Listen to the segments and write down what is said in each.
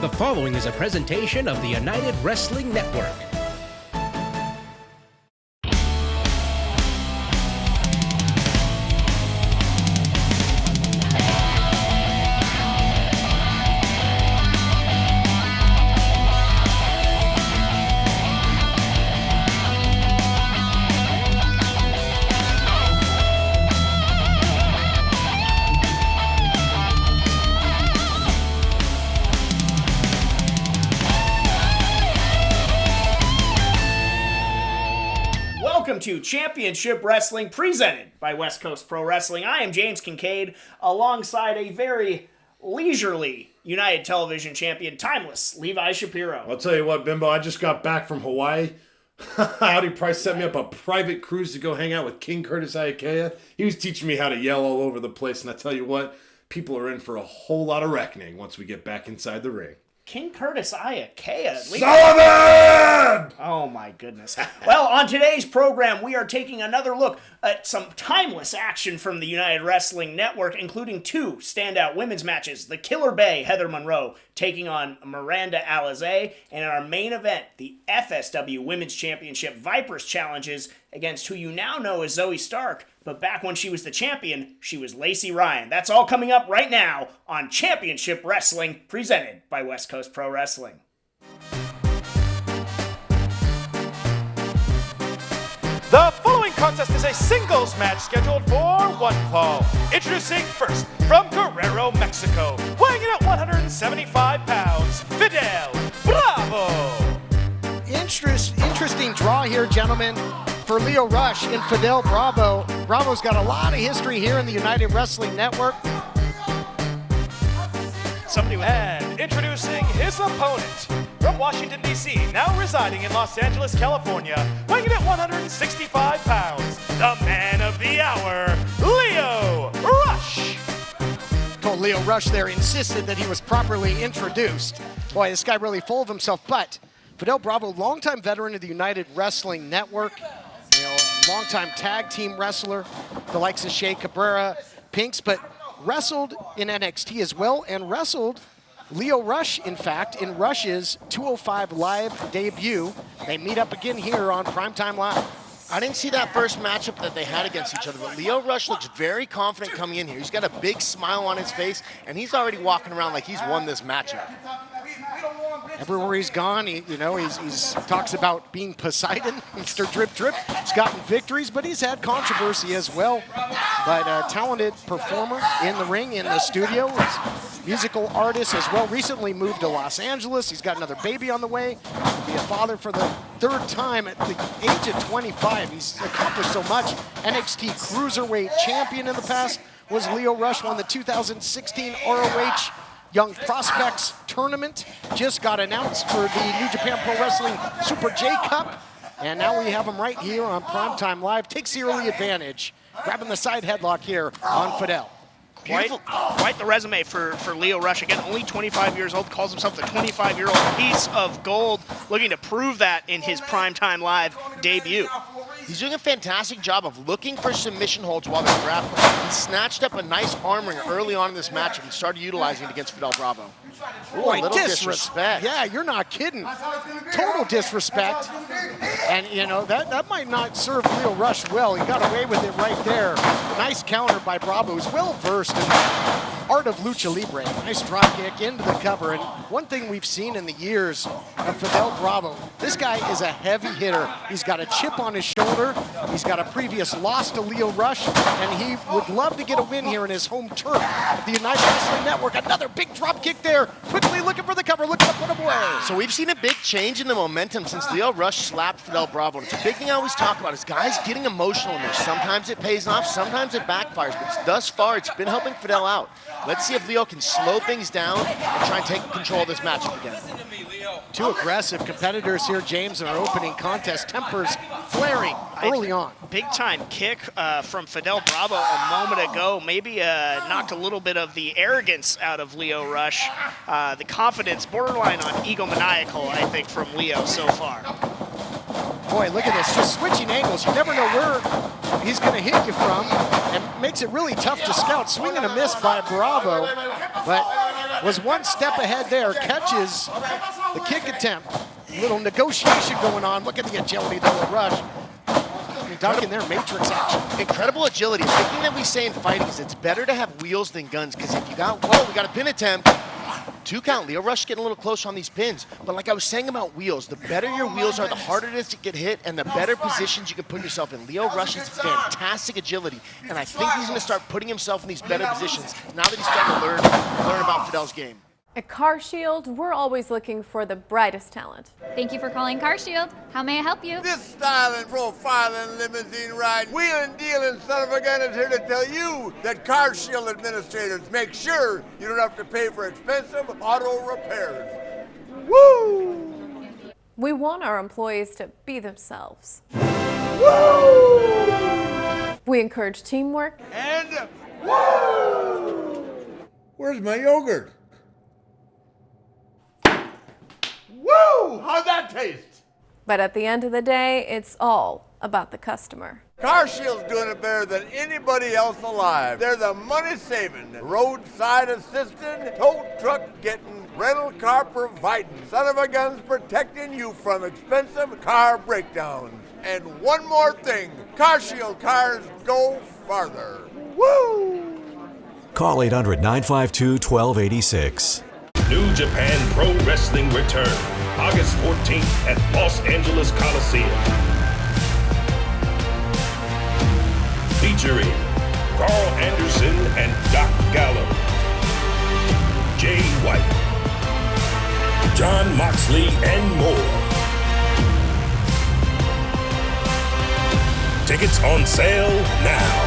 The following is a presentation of the United Wrestling Network. Welcome to Championship Wrestling presented by West Coast Pro Wrestling. I am James Kincaid alongside a very leisurely United Television champion, timeless Levi Shapiro. I'll tell you what, Bimbo, I just got back from Hawaii. Howdy Price set me up a private cruise to go hang out with King Curtis Ayakea. He was teaching me how to yell all over the place, and I tell you what, people are in for a whole lot of reckoning once we get back inside the ring. King Curtis Ayakea. Sullivan! Oh my goodness. Well, on today's program, we are taking another look at some timeless action from the United Wrestling Network, including two standout women's matches. The Killer Bay, Heather Monroe, taking on Miranda, Alize, and in our main event, the FSW Women's Championship Vipress challenges against who you now know as Zoey Stark, but back when she was the champion, she was Lacey Ryan. That's all coming up right now on Championship Wrestling, presented by West Coast Pro Wrestling. The following contest is a singles match scheduled for one fall. Introducing first, from Guerrero, Mexico, weighing in at 175 pounds, Fidel Bravo. Interesting draw here, gentlemen, for Lio Rush and Fidel Bravo. Bravo's got a lot of history here in the United Wrestling Network. And introducing his opponent, from Washington, D.C., now residing in Los Angeles, California, weighing in at 165 pounds, the man of the hour, Lio Rush. Told Lio Rush there insisted that he was properly introduced. Boy, this guy really full of himself, but Fidel Bravo, longtime veteran of the United Wrestling Network, longtime tag team wrestler, the likes of Shea Cabrera, Pinks, but wrestled in NXT as well, and wrestled Lio Rush, in fact, in Rush's 205 Live debut. They meet up again here on Primetime Live. I didn't see that first matchup that they had against each other, but Lio Rush looks very confident coming in here. He's got a big smile on his face, and he's already walking around like he's won this matchup. Everywhere he's gone, he talks about being Poseidon, Mr. Drip Drip. He's gotten victories, but he's had controversy as well. But a talented performer in the ring, in the studio. He's musical artist as well. Recently moved to Los Angeles. He's got another baby on the way. He'll be a father for the third time at the age of 25. He's accomplished so much. NXT Cruiserweight champion in the past was Lio Rush. Won the 2016 ROH Young Prospects Tournament. Just got announced for the New Japan Pro Wrestling Super J Cup. And now we have him right here on Primetime Live. Takes the early advantage. Grabbing the side headlock here on Fidel. Quite the resume for Lio Rush. Again, only 25 years old, calls himself the 25-year-old piece of gold, looking to prove that in his Primetime Live debut. He's doing a fantastic job of looking for submission holds while they're grappling. He snatched up a nice arm ring early on in this match and started utilizing it against Fidel Bravo. Boy, a little disrespect. Yeah, you're not kidding. Total disrespect. And, that might not serve Lio Rush well. He got away with it right there. Nice counter by Bravo, who's well-versed in the art of lucha libre. Nice drop kick into the cover. And one thing we've seen in the years of Fidel Bravo, this guy is a heavy hitter. He's got a chip on his shoulder. He's got a previous loss to Lio Rush, and he would love to get a win here in his home turf of the United Wrestling Network. Another big drop kick there. Quickly looking for the cover, looking to put him away. So we've seen a big change in the momentum since Lio Rush slapped Fidel Bravo. And it's a big thing I always talk about is guys getting emotional in this. Sometimes it pays off, sometimes it backfires, but thus far it's been helping Fidel out. Let's see if Lio can slow things down and try and take control of this matchup again. Two aggressive competitors here, James, in our opening contest. Tempers flaring early on. Big time kick from Fidel Bravo a moment ago. Maybe knocked a little bit of the arrogance out of Lio Rush. The confidence, borderline on egomaniacal, I think, from Lio so far. Boy, look at this, just switching angles. You never know where he's going to hit you from, and makes it really tough to scout. Swing and a miss by Bravo, but was one step ahead there, catches the kick attempt. A little negotiation going on. Look at the agility though of Rush. Ducking their matrix action. Incredible agility. The thing that we say in fighting is it's better to have wheels than guns, because if you got, whoa, we got a pin attempt. 2 count. Leo Rush getting a little closer on these pins. But like I was saying about wheels, the better your wheels are, the harder it is to get hit, and the better positions you can put yourself in. Leo Rush has fantastic agility, and I think he's going to start putting himself in these better positions now that he's starting to learn about Fidel's game. At CarShield, we're always looking for the brightest talent. Thank you for calling CarShield. How may I help you? This styling, profiling, limousine ride, wheeling, dealing son of a gun is here to tell you that CarShield administrators make sure you don't have to pay for expensive auto repairs. Woo! We want our employees to be themselves. Woo! We encourage teamwork. And woo! Where's my yogurt? Woo! How'd that taste? But at the end of the day, it's all about the customer. CarShield's doing it better than anybody else alive. They're the money-saving, roadside assisting, tow truck getting, rental car providing, son of a guns protecting you from expensive car breakdowns. And one more thing, CarShield cars go farther. Woo! Call 800-952-1286. New Japan Pro Wrestling return August 14th at Los Angeles Coliseum. Featuring Carl Anderson and Doc Gallows, Jay White, John Moxley, and more. Tickets on sale now.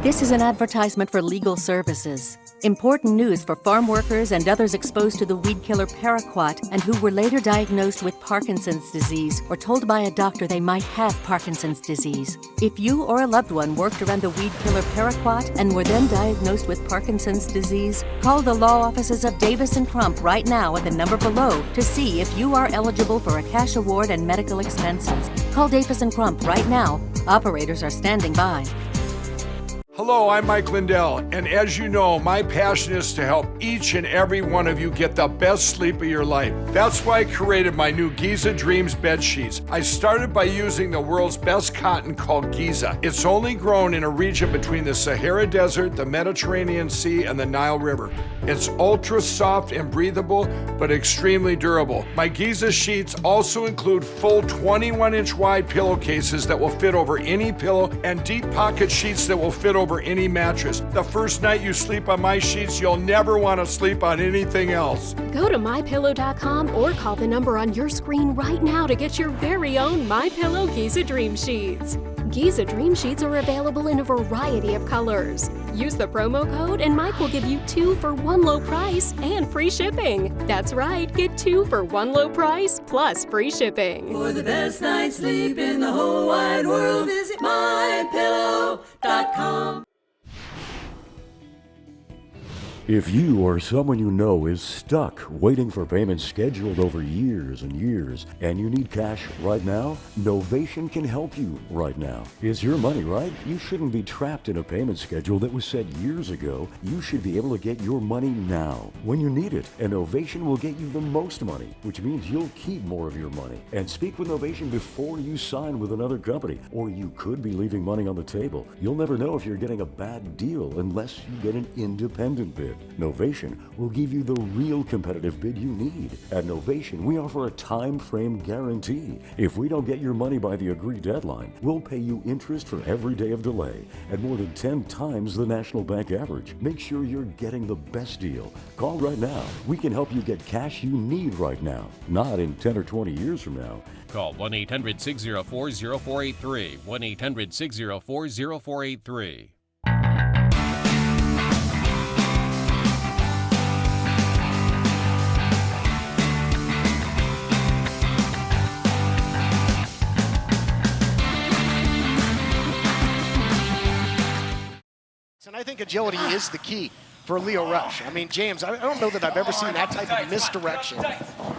This is an advertisement for legal services. Important news for farm workers and others exposed to the weed killer paraquat and who were later diagnosed with Parkinson's disease or told by a doctor they might have Parkinson's disease. If you or a loved one worked around the weed killer paraquat and were then diagnosed with Parkinson's disease, call the law offices of Davis & Crump right now at the number below to see if you are eligible for a cash award and medical expenses. Call Davis & Crump right now. Operators are standing by. Hello, I'm Mike Lindell, and as you know, my passion is to help each and every one of you get the best sleep of your life. That's why I created my new Giza Dreams bed sheets. I started by using the world's best cotton called Giza. It's only grown in a region between the Sahara Desert, the Mediterranean Sea, and the Nile River. It's ultra soft and breathable, but extremely durable. My Giza sheets also include full 21-inch wide pillowcases that will fit over any pillow and deep pocket sheets that will fit over any mattress. The first night you sleep on my sheets, you'll never want to sleep on anything else. Go to MyPillow.com or call the number on your screen right now to get your very own MyPillow Giza Dream Sheets. Giza Dream Sheets are available in a variety of colors. Use the promo code and Mike will give you 2 for 1 low price and free shipping. That's right, get 2 for 1 low price plus free shipping. For the best night's sleep in the whole wide world, visit MyPillow.com. If you or someone you know is stuck waiting for payments scheduled over years and years, and you need cash right now, Novation can help you right now. It's your money, right? You shouldn't be trapped in a payment schedule that was set years ago. You should be able to get your money now, when you need it, and Novation will get you the most money, which means you'll keep more of your money. And speak with Novation before you sign with another company, or you could be leaving money on the table. You'll never know if you're getting a bad deal unless you get an independent bid. Novation will give you the real competitive bid you need. At Novation, we offer a time frame guarantee. If we don't get your money by the agreed deadline, we'll pay you interest for every day of delay at more than 10 times the National Bank average. Make sure you're getting the best deal. Call right now. We can help you get cash you need right now, not in 10 or 20 years from now. Call 1-800-604-0483. 1-800-604-0483. And I think agility is the key for Leo Rush. I mean, James, I don't know that I've ever seen that type of misdirection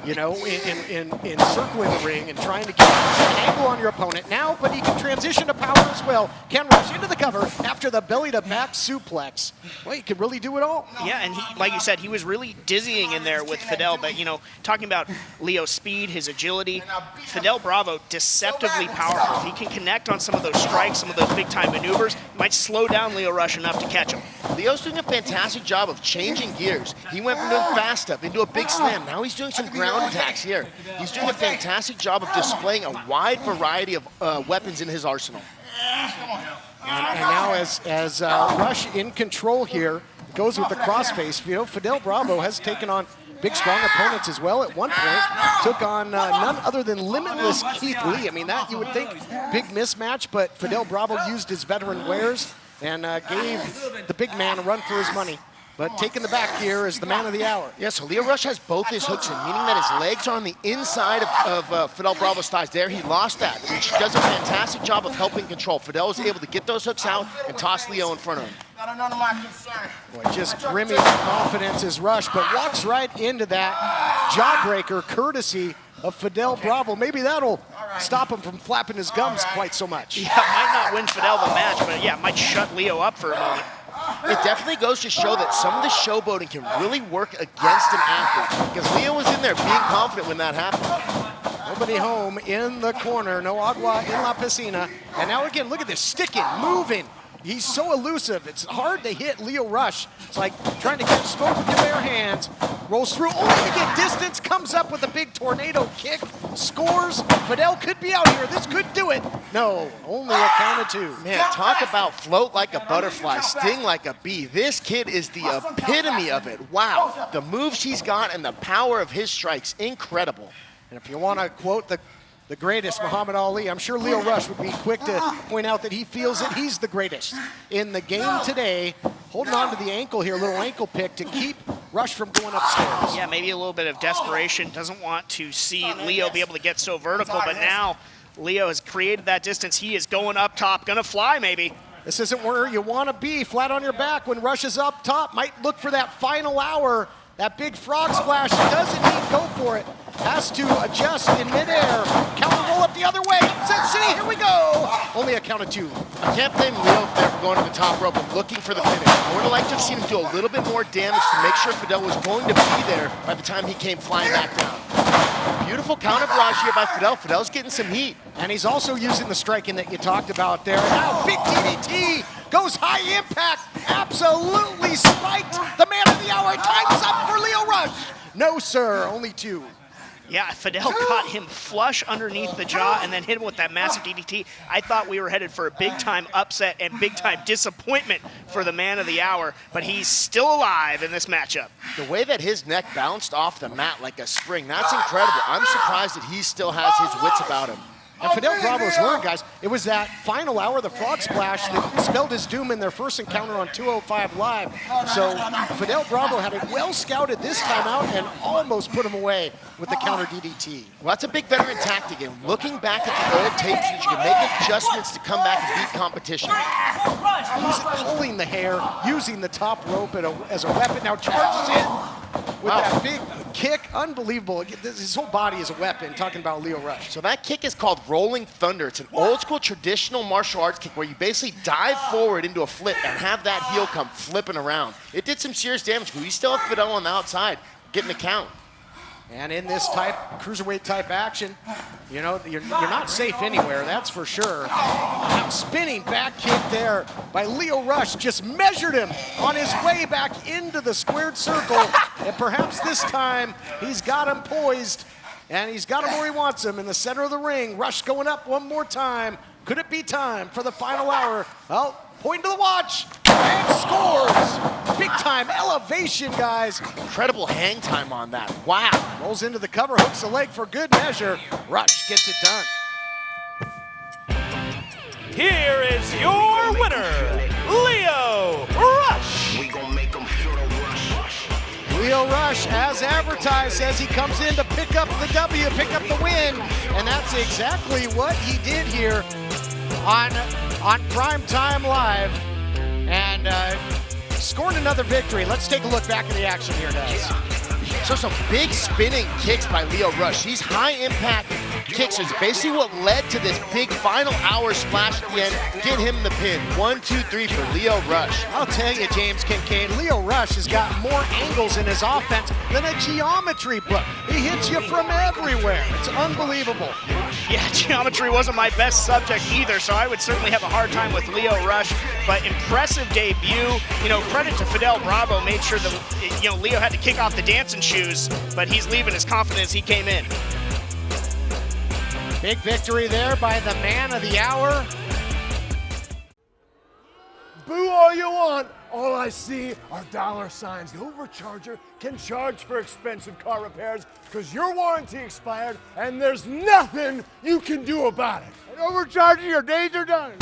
you know, in circling the ring and trying to get an angle on your opponent now, but he can transition to power as well. Can rush into the cover after the belly-to-back suplex. Well, he can really do it all. Yeah, and he, like you said, he was really dizzying in there with Fidel, but, you know, talking about Leo's speed, his agility, Fidel Bravo, deceptively powerful. If he can connect on some of those strikes, some of those big-time maneuvers, might slow down Lio Rush enough to catch him. Leo's doing a fantastic job of changing gears. He went from doing fast stuff into a big slam. Now he's doing some ground attacks here. He's doing a fantastic job of displaying a wide variety of weapons in his arsenal. And now as Rush in control here, goes with the crossface. You know, Fidel Bravo has taken on big, strong opponents as well. At one point, took on none other than limitless Keith Lee. I mean, that you would think big mismatch, but Fidel Bravo used his veteran wares and gave the big man a run for his money. But taking the back here is the man of the hour. Yeah, so Lio Rush has both his hooks in, meaning that his legs are on the inside of Fidel Bravo's thighs. There, he lost that, which does a fantastic job of helping control. Fidel was able to get those hooks out and toss Leo in front of him. Boy, just brimming with confidence is Rush, but walks right into that jawbreaker courtesy of Fidel Bravo. Maybe that'll stop him from flapping his gums quite so much. Yeah, might not win Fidel the match, but yeah, might shut Leo up for a moment. It definitely goes to show that some of the showboating can really work against an athlete, because Leo was in there being confident when that happened. Nobody home in the corner, no agua in la piscina. And now again, look at this, sticking, moving. He's so elusive. It's hard to hit Lio Rush. It's like trying to catch smoke with your bare hands. Rolls through, only to get distance, comes up with a big tornado kick, scores. Fidel could be out here. This could do it. No, only a count of two. Man, talk about float like a butterfly, sting like a bee. This kid is the epitome of it. Wow, the moves he's got and the power of his strikes, incredible. And if you want to quote the greatest, Muhammad Ali, I'm sure Lio Rush would be quick to point out that he feels that he's the greatest in the game today. Holding on to the ankle here, a little ankle pick to keep Rush from going upstairs. Yeah, maybe a little bit of desperation. Doesn't want to see Leo be able to get so vertical, but now Leo has created that distance. He is going up top, gonna fly maybe. This isn't where you want to be, flat on your back when Rush is up top. Might look for that final hour. That big frog splash, doesn't need go for it. Has to adjust in midair. Counter roll up the other way. Upset City, here we go. Only a count of two. I can't blame Leo there for going to the top rope and looking for the finish. I would have liked to have seen him do a little bit more damage to make sure Fidel was going to be there by the time he came flying back down. Beautiful counter barrage here by Fidel. Fidel's getting some heat. And he's also using the striking that you talked about there. Now big DDT. Goes high impact, absolutely spiked. The man of the hour, time's up for Lio Rush. No, sir, only two. Yeah, Fidel caught him flush underneath the jaw and then hit him with that massive DDT. I thought we were headed for a big-time upset and big-time disappointment for the man of the hour, but he's still alive in this matchup. The way that his neck bounced off the mat like a spring, that's incredible. I'm surprised that he still has his wits about him. And Fidel Bravo's learned, guys. It was that final hour, the frog splash, that spelled his doom in their first encounter on 205 Live. So Fidel Bravo had it well scouted this time out and almost put him away with the counter DDT. Well, that's a big veteran tactic, and looking back at the old tapes, you can make adjustments to come back and beat competition. He's pulling the hair, using the top rope as a weapon. Now charges in with that big kick. Unbelievable. His whole body is a weapon, talking about Lio Rush. So that kick is called Rolling Thunder. It's an old school traditional martial arts kick where you basically dive forward into a flip and have that heel come flipping around. It did some serious damage, but we still have Fidel on the outside getting a count. And in this cruiserweight type action, you know, you're not safe anywhere, that's for sure. Now spinning back kick there by Lio Rush, just measured him on his way back into the squared circle. And perhaps this time he's got him poised and he's got him where he wants him in the center of the ring. Rush going up one more time. Could it be time for the final hour? Well, point to the watch and scores. Big time elevation, guys. Incredible hang time on that. Wow. Rolls into the cover, hooks the leg for good measure. Rush gets it done. Here is your winner, Lio Rush. We gon' make them feel the rush. Lio Rush, as advertised, says he comes in to pick up the W, pick up the win. And that's exactly what he did here on Primetime Live. And scored another victory. Let's take a look back at the action here, guys. So some big spinning kicks by Lio Rush. These high impact kicks is basically what led to this big final hour splash at the end. Get him the pin. 1, 2, 3 for Lio Rush. I'll tell you, James Kincaid, Lio Rush has got more angles in his offense than a geometry book. He hits you from everywhere. It's unbelievable. Yeah, geometry wasn't my best subject either, so I would certainly have a hard time with Lio Rush, but impressive debut. Credit to Fidel Bravo, made sure that, Lio had to kick off the dancing shoes, but he's leaving as confident as he came in. Big victory there by the man of the hour. Boo all you want. All I see are dollar signs. The overcharger can charge for expensive car repairs because your warranty expired and there's nothing you can do about it. And overcharging, your days are done.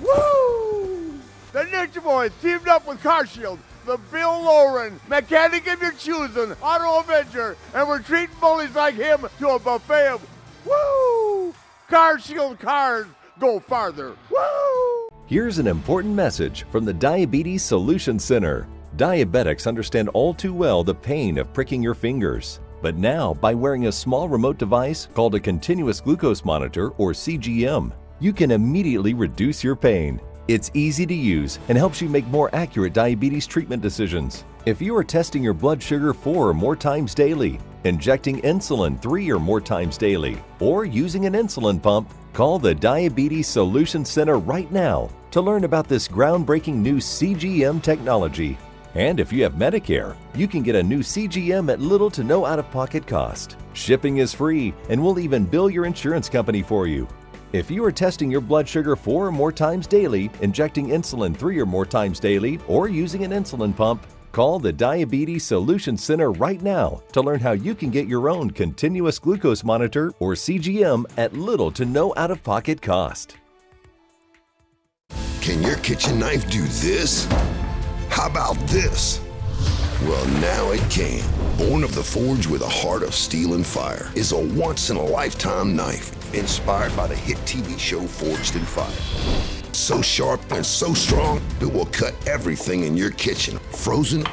Woo! The Ninja Boys teamed up with CarShield, the Bill Lauren, mechanic of your choosing, Auto Avenger, and we're treating bullies like him to a buffet of woo! CarShield cars go farther. Woo! Here's an important message from the Diabetes Solution Center. Diabetics understand all too well the pain of pricking your fingers. But now, by wearing a small remote device called a continuous glucose monitor, or CGM, you can immediately reduce your pain. It's easy to use and helps you make more accurate diabetes treatment decisions. If you are testing your blood sugar 4 or more times daily, injecting insulin 3 or more times daily, or using an insulin pump, call the Diabetes Solution Center right now to learn about this groundbreaking new CGM technology. And if you have Medicare, you can get a new CGM at little to no out-of-pocket cost. Shipping is free, and we'll even bill your insurance company for you. If you are testing your blood sugar 4 or more times daily, injecting insulin 3 or more times daily, or using an insulin pump, call the Diabetes Solution Center right now to learn how you can get your own continuous glucose monitor, or CGM, at little to no out-of-pocket cost. Can your kitchen knife do this? How about this? Well, now it can. Born of the forge with a heart of steel and fire is a once-in-a-lifetime knife inspired by the hit TV show Forged in Fire. So sharp and so strong, it will cut everything in your kitchen, frozen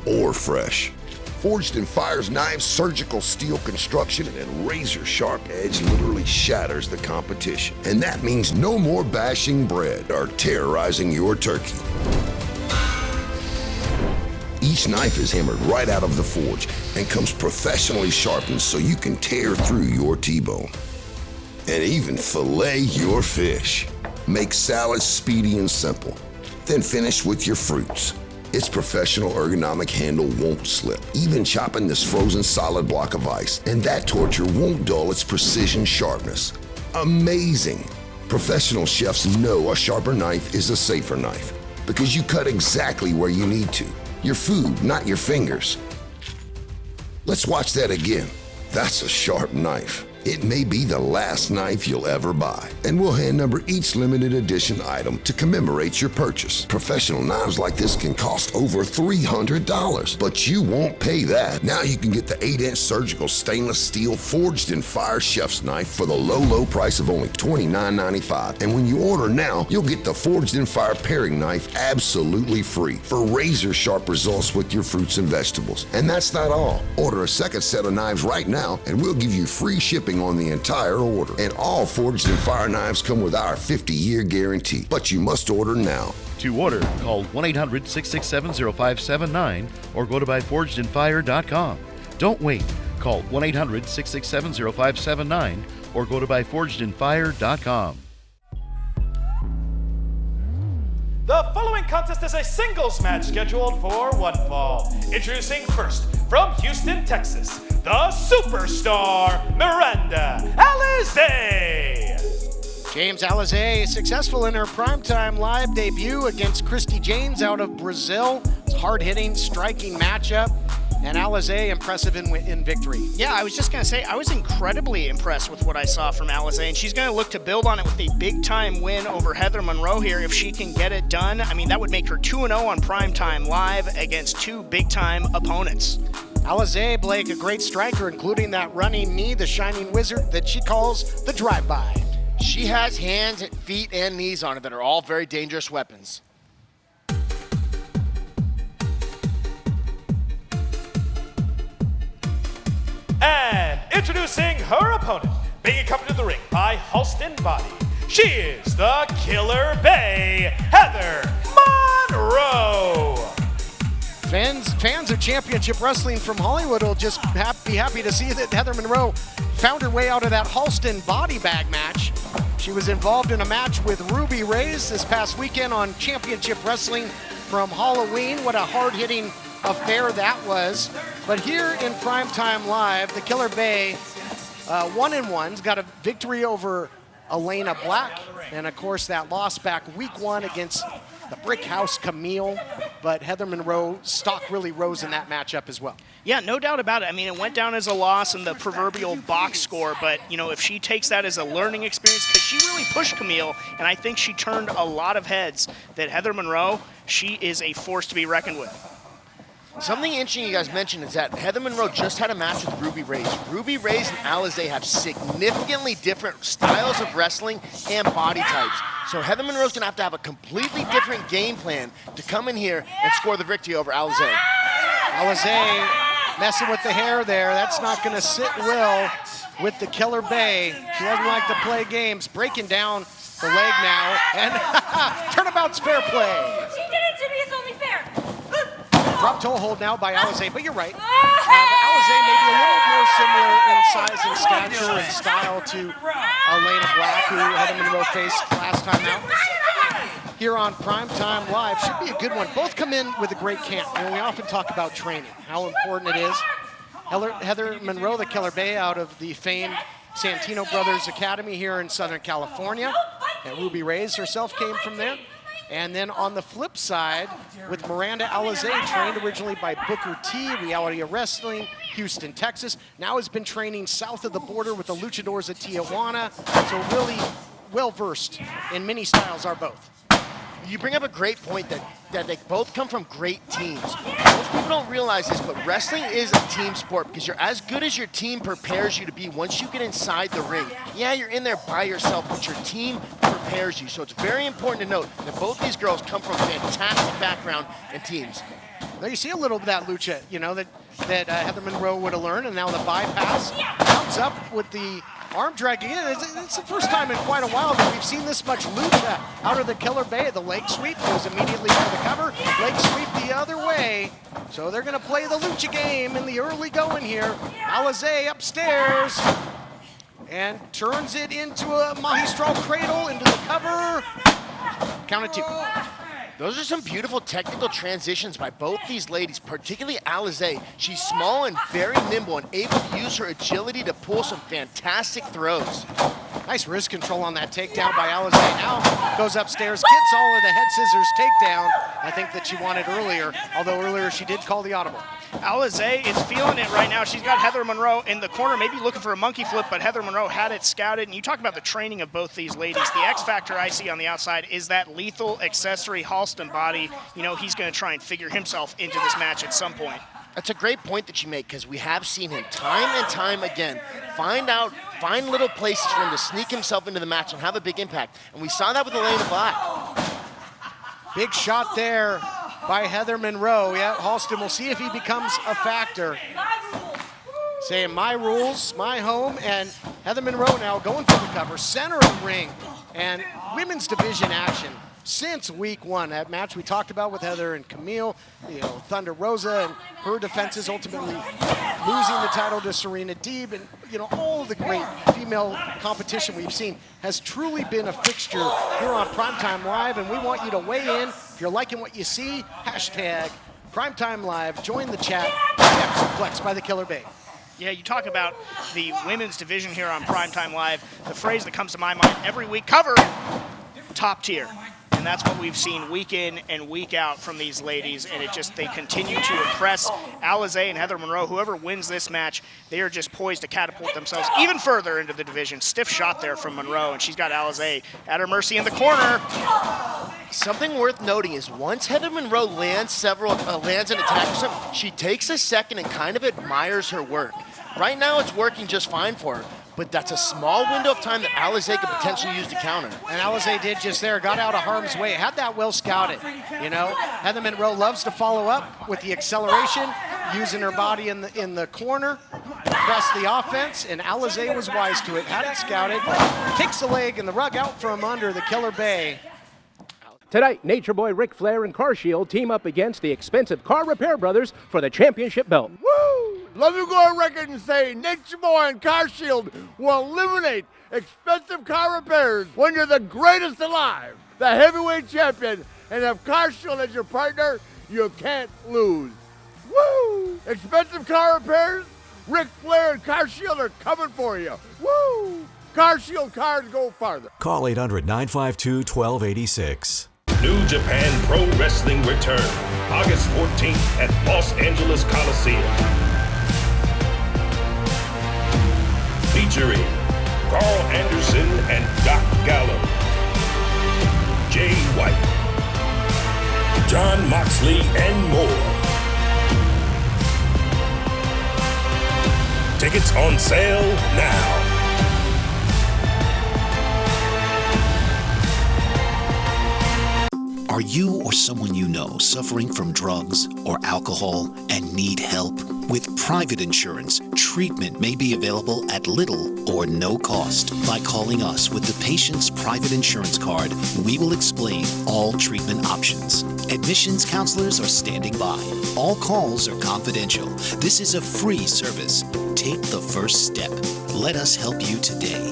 or fresh. Forged in Fire's knives, surgical steel construction, and razor-sharp edge literally shatters the competition. And that means no more bashing bread or terrorizing your turkey. Each knife is hammered right out of the forge and comes professionally sharpened so you can tear through your T-bone. And even fillet your fish. Make salads speedy and simple. Then finish with your fruits. Its professional ergonomic handle won't slip, even chopping this frozen solid block of ice. And that torture won't dull its precision sharpness. Amazing! Professional chefs know a sharper knife is a safer knife because you cut exactly where you need to. Your food, not your fingers. Let's watch that again. That's a sharp knife. It may be the last knife you'll ever buy, and we'll hand number each limited edition item to commemorate your purchase. Professional knives like this can cost over $300, but you won't pay that. Now you can get the 8-inch surgical stainless steel Forged in Fire chef's knife for the low price of only $29.95. And when you order now, you'll get the Forged in Fire paring knife absolutely free for razor sharp results with your fruits and vegetables. And that's not all. Order a second set of knives right now, and we'll give you free shipping on the entire order. And all Forged in Fire knives come with our 50-year guarantee. But you must order now. To order, call 1-800-667-0579 or go to buyforgedinfire.com. Don't wait. Call 1-800-667-0579 or go to buyforgedinfire.com. The following contest is a singles match scheduled for one fall. Introducing first, from Houston, Texas, the superstar, Miranda Alize. James Alize, successful in her primetime live debut against Christy Janes out of Brazil. It's a hard-hitting, striking matchup. And Alize impressive in victory. Yeah, I was just going to say, I was incredibly impressed with what I saw from Alize, and she's going to look to build on it with a big-time win over Heather Monroe here. If she can get it done, I mean, that would make her 2-0 on Primetime Live against two big-time opponents. Alize, Blake, a great striker, including that running knee, the shining wizard that she calls the drive-by. She has hands, feet, and knees on her that are all very dangerous weapons. And introducing her opponent, being accompanied to the ring by Halston Body, she is the Killer Bay, Heather Monroe. Fans of championship wrestling from Hollywood will just be happy to see that Heather Monroe found her way out of that Halston body bag match. She was involved in a match with Ruby Reyes this past weekend on Championship Wrestling from Halloween. What a hard-hitting affair that was. But here in Primetime Live, the Killer Bay, 1-1's got a victory over Elena Black, and of course that loss back week 1 against the Brick House Camille, but Heather Monroe stock really rose in that matchup as well. Yeah, no doubt about it. I mean, it went down as a loss in the proverbial box score, but, you know, if she takes that as a learning experience, because she really pushed Camille, and I think she turned a lot of heads, that Heather Monroe, she is a force to be reckoned with. Something interesting you guys mentioned is that Heather Monroe just had a match with Ruby Reyes. Ruby Reyes and Alize have significantly different styles of wrestling and body types. So Heather Monroe's gonna have to have a completely different game plan to come in here and score the victory over Alize. Alize messing with the hair there. That's not gonna sit well with the Killer Bay. She doesn't like to play games. Breaking down the leg now, and turnabout's fair play. She did it to me, it's only fair. Drop toe hold now by Alize, but you're right. But Alize may be a little more similar in size and stature and style to Elena Black, who Heather Monroe faced last time out. Here on Primetime Live, should be a good one. Both come in with a great camp. You know, we often talk about training, how important it is. Heather Monroe, the Killer Bay, out of the famed Santino Brothers Academy here in Southern California. And Ruby Reyes herself came from there. And then on the flip side, with Miranda Alize, trained originally by Booker T, Reality of Wrestling, Houston, Texas. Now has been training south of the border with the Luchadors of Tijuana. So really well-versed in many styles are both. You bring up a great point that they both come from great teams. Most people don't realize this, but wrestling is a team sport because you're as good as your team prepares you to be once you get inside the ring. Yeah, you're in there by yourself, but your team prepares you. So it's very important to note that both these girls come from fantastic background and teams. Now you see a little bit of that lucha, you know, that Heather Monroe would have learned, and now the bypass comes up with the arm drag again. It's the first time in quite a while that we've seen this much lucha out of the Killer Bay. The leg sweep goes immediately for the cover. Leg sweep the other way. So they're going to play the lucha game in the early going here. Alize upstairs and turns it into a Magistral cradle into the cover. Count of 2. Those are some beautiful technical transitions by both these ladies, particularly Alize. She's small and very nimble and able to use her agility to pull some fantastic throws. Nice wrist control on that takedown by Alize. Now goes upstairs, gets all of the head scissors takedown, I think that she wanted earlier, although earlier she did call the audible. Alize is feeling it right now. She's got Heather Monroe in the corner, maybe looking for a monkey flip, but Heather Monroe had it scouted. And you talk about the training of both these ladies. The X factor I see on the outside is that lethal accessory Halston Body. You know, he's going to try and figure himself into this match at some point. That's a great point that you make because we have seen him time and time again find little places for him to sneak himself into the match and have a big impact. And we saw that with Elena Black. Big shot there by Heather Monroe. Yeah, Halston, we'll see if he becomes a factor. Saying my rules, my home, and Heather Monroe now going for the cover, center of the ring, and women's division action since week 1. That match we talked about with Heather and Camille, you know, Thunder Rosa and her defenses ultimately losing the title to Serena Deeb, and you know, all the great female competition we've seen has truly been a fixture here on Primetime Live, and we want you to weigh in. If you're liking what you see, hashtag Primetime Live, join the chat. Suplex by the Killer Bay. Yeah, you talk about the women's division here on Primetime Live. The phrase that comes to my mind every week, cover, top tier. And that's what we've seen week in and week out from these ladies, and they continue to impress. Alize and Heather Monroe, whoever wins this match, they are just poised to catapult themselves even further into the division. Stiff shot there from Monroe, and she's got Alize at her mercy in the corner. Something worth noting is once Heather Monroe lands an attack or something, she takes a second and kind of admires her work. Right now it's working just fine for her, but that's a small window of time that Alize could potentially use to counter. And Alize did just there, got out of harm's way, had that well scouted. You know, Heather Monroe loves to follow up with the acceleration, using her body in the corner. press the offense, and Alize was wise to it, had it scouted, kicks the leg and the rug out from under the Killer Bay. Tonight, Nature Boy Ric Flair and Car Shield team up against the expensive Car Repair Brothers for the championship belt. Woo! Let me go on record and say Nature Boy and Car Shield will eliminate expensive car repairs when you're the greatest alive, the heavyweight champion, and have Car Shield as your partner, you can't lose. Woo! Expensive car repairs? Ric Flair and Car Shield are coming for you. Woo! Car Shield cars go farther. Call 800-952-1286. New Japan Pro Wrestling return August 14th at Los Angeles Coliseum. Featuring Carl Anderson and Doc Gallows, Jay White, John Moxley, and more. Tickets on sale now. Are you or someone you know suffering from drugs or alcohol and need help? With private insurance, treatment may be available at little or no cost. By calling us with the patient's private insurance card, we will explain all treatment options. Admissions counselors are standing by. All calls are confidential. This is a free service. Take the first step. Let us help you today.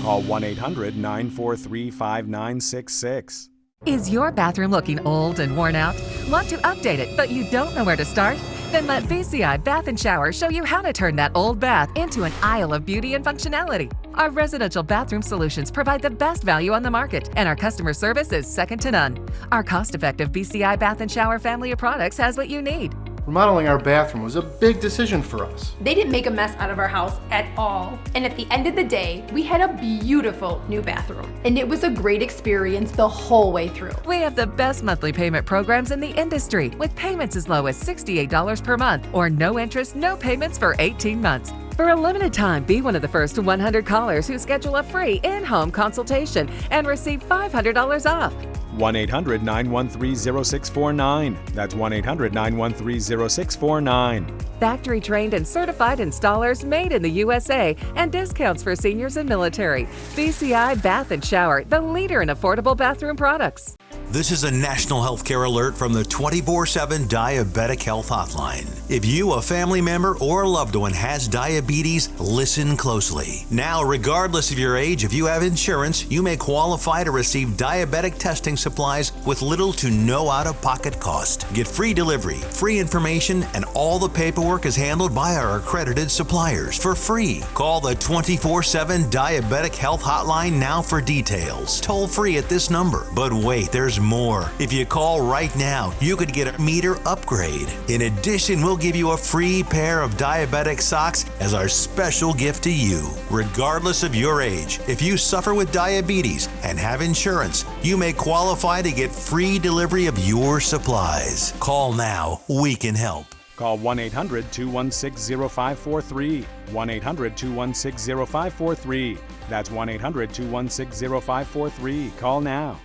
Call 1-800-943-5966. Is your bathroom looking old and worn out? Want to update it, but you don't know where to start? Then let VCI Bath & Shower show you how to turn that old bath into an aisle of beauty and functionality. Our residential bathroom solutions provide the best value on the market, and our customer service is second to none. Our cost-effective VCI Bath & Shower family of products has what you need. Remodeling our bathroom was a big decision for us. They didn't make a mess out of our house at all. And at the end of the day, we had a beautiful new bathroom. And it was a great experience the whole way through. We have the best monthly payment programs in the industry, with payments as low as $68 per month or no interest, no payments for 18 months. For a limited time, be one of the first 100 callers who schedule a free in-home consultation and receive $500 off. 1-800-913-0649. That's 1-800-913-0649. Factory trained and certified installers made in the USA, and discounts for seniors and military. VCI Bath & Shower, the leader in affordable bathroom products. This is a national healthcare alert from the 24/7 Diabetic Health Hotline. If you, a family member, or a loved one has diabetes, listen closely. Now, regardless of your age, if you have insurance, you may qualify to receive diabetic testing supplies with little to no out-of-pocket cost. Get free delivery, free information, and all the paperwork is handled by our accredited suppliers for free. Call the 24/7 Diabetic Health Hotline now for details. Toll free at this number. But wait, there's more. If you call right now, you could get a meter upgrade. In addition, we'll give you a free pair of diabetic socks as our special gift to you. Regardless of your age, if you suffer with diabetes and have insurance, you may qualify to get free delivery of your supplies. Call now. We can help. Call 1-800-216-0543. 1-800-216-0543. That's 1-800-216-0543. Call now.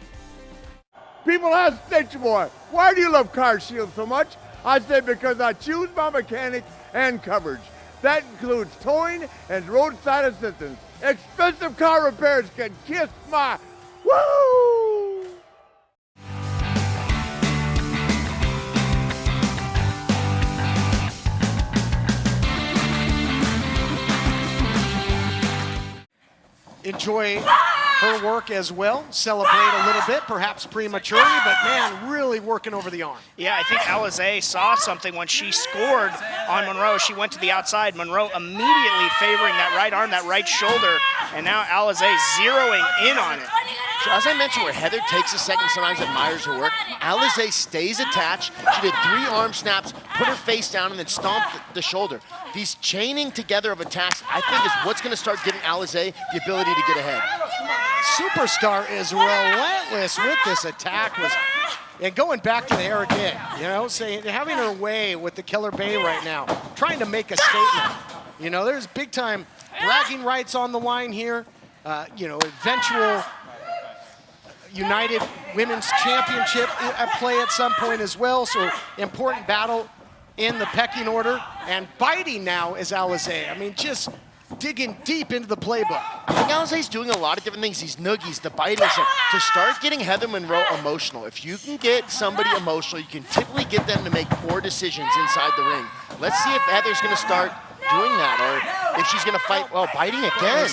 People ask Nature Boy, why do you love Car Shield so much? I say because I choose my mechanic and coverage. That includes towing and roadside assistance. Expensive car repairs can kiss my woo! Enjoy her work as well. Celebrate a little bit, perhaps prematurely, but man, really working over the arm. Yeah, I think Alize saw something when she scored on Monroe. She went to the outside. Monroe immediately favoring that right arm, that right shoulder, and now Alize zeroing in on it. So as I mentioned, where Heather takes a second, sometimes admires her work, Alize stays attached. She did 3 arm snaps, put her face down, and then stomped the shoulder. These chaining together of attacks, I think, is what's going to start giving Alize the ability to get ahead. Superstar is relentless with this attack. And going back to the air again, saying, having her way with the Killer Bay right now, trying to make a statement. There's big time bragging rights on the line here. Eventual United Women's Championship at play at some point as well. So important battle in the pecking order. And biting now is Alize. I mean, just digging deep into the playbook. I think Alize's doing a lot of different things. These noogies, the biting, to start getting Heather Monroe emotional. If you can get somebody emotional, you can typically get them to make poor decisions inside the ring. Let's see if Heather's going to start doing that, or if she's going to fight, well, biting again.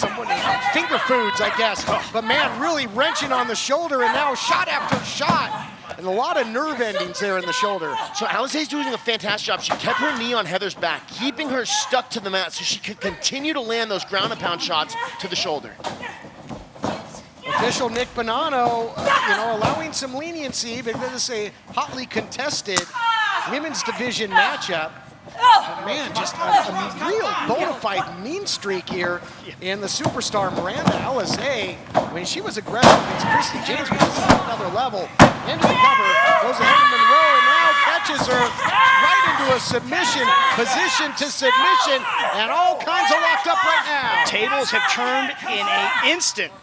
Finger foods, I guess. But man, really wrenching on the shoulder, and now shot after shot. And a lot of nerve endings there in the shoulder. So Alize's doing a fantastic job. She kept her knee on Heather's back, keeping her stuck to the mat so she could continue to land those ground and pound shots to the shoulder. Official Nick Bonanno, allowing some leniency, but this is a hotly contested women's division matchup. But man, just a real bona fide mean streak here in the superstar Miranda Alize. When she was aggressive against Christy James, but this is another level. Into the cover, goes ahead to Monroe, and now catches her right into a submission, position to submission, and all kinds of locked up right now. Tables have turned in an instant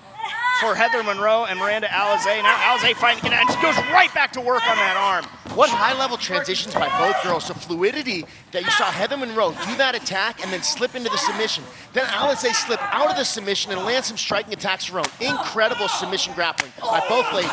for Heather Monroe and Miranda Alize. Now Alize fighting again, and she goes right back to work on that arm. What high-level transitions by both girls. The fluidity that you saw Heather Monroe do that attack and then slip into the submission. Then Alize slip out of the submission and land some striking attacks of her own. Incredible submission grappling by both ladies.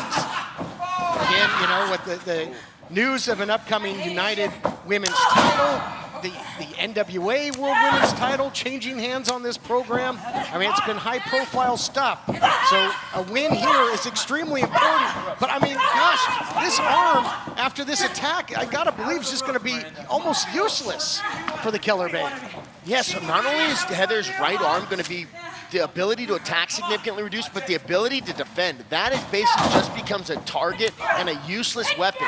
Again, with the news of an upcoming United Women's title, the NWA World Women's title changing hands on this program. I mean, it's been high-profile stuff. So a win here is extremely important. But I mean, gosh, this arm after this attack, I gotta believe, is just going to be almost useless for the Killer Bay. Yes, not only is Heather's right arm going to be the ability to attack significantly reduced, but the ability to defend. That is basically just becomes a target and a useless weapon.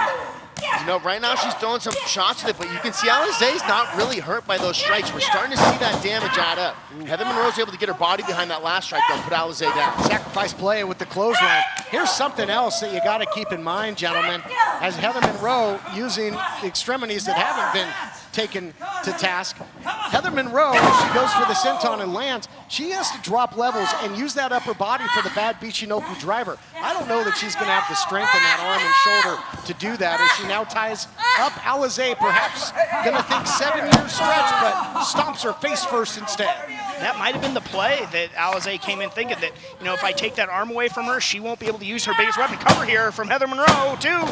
Right now she's throwing some shots with it, but you can see Alize's not really hurt by those strikes. We're starting to see that damage add up. Heather Monroe's able to get her body behind that last strike, though, put Alize down. Sacrifice play with the clothesline. Here's something else that you got to keep in mind, gentlemen. As Heather Monroe using the extremities that haven't been taken to task, Heather Monroe, she goes for the senton and lands. She has to drop levels and use that upper body for the bad Bichinoku driver. I don't know that she's going to have the strength in that arm and shoulder to do that as she now ties up Alize, perhaps going to think 7-year stretch, but stomps her face first instead. That might have been the play that Alize came in thinking that, if I take that arm away from her, she won't be able to use her biggest weapon. Cover here from Heather Monroe, too.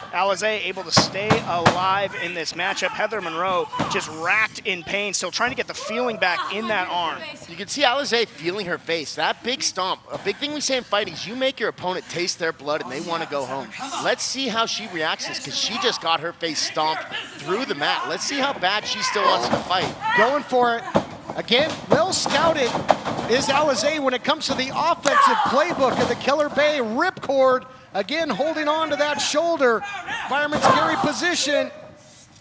Alize able to stay alive in this matchup. Heather Monroe just racked in pain, still trying to get the feeling back in that arm. You can see Alize feeling her face. That big stomp, a big thing we say in fighting is you make your opponent taste their blood and they want to go home. Let's see how she reacts to this, because she just got her face stomped through the mat. Let's see how bad she still wants to fight. Going for it. Again, well scouted is Alize when it comes to the offensive playbook of the Killer Bay. Ripcord, again, holding on to that shoulder. Fireman's carry position.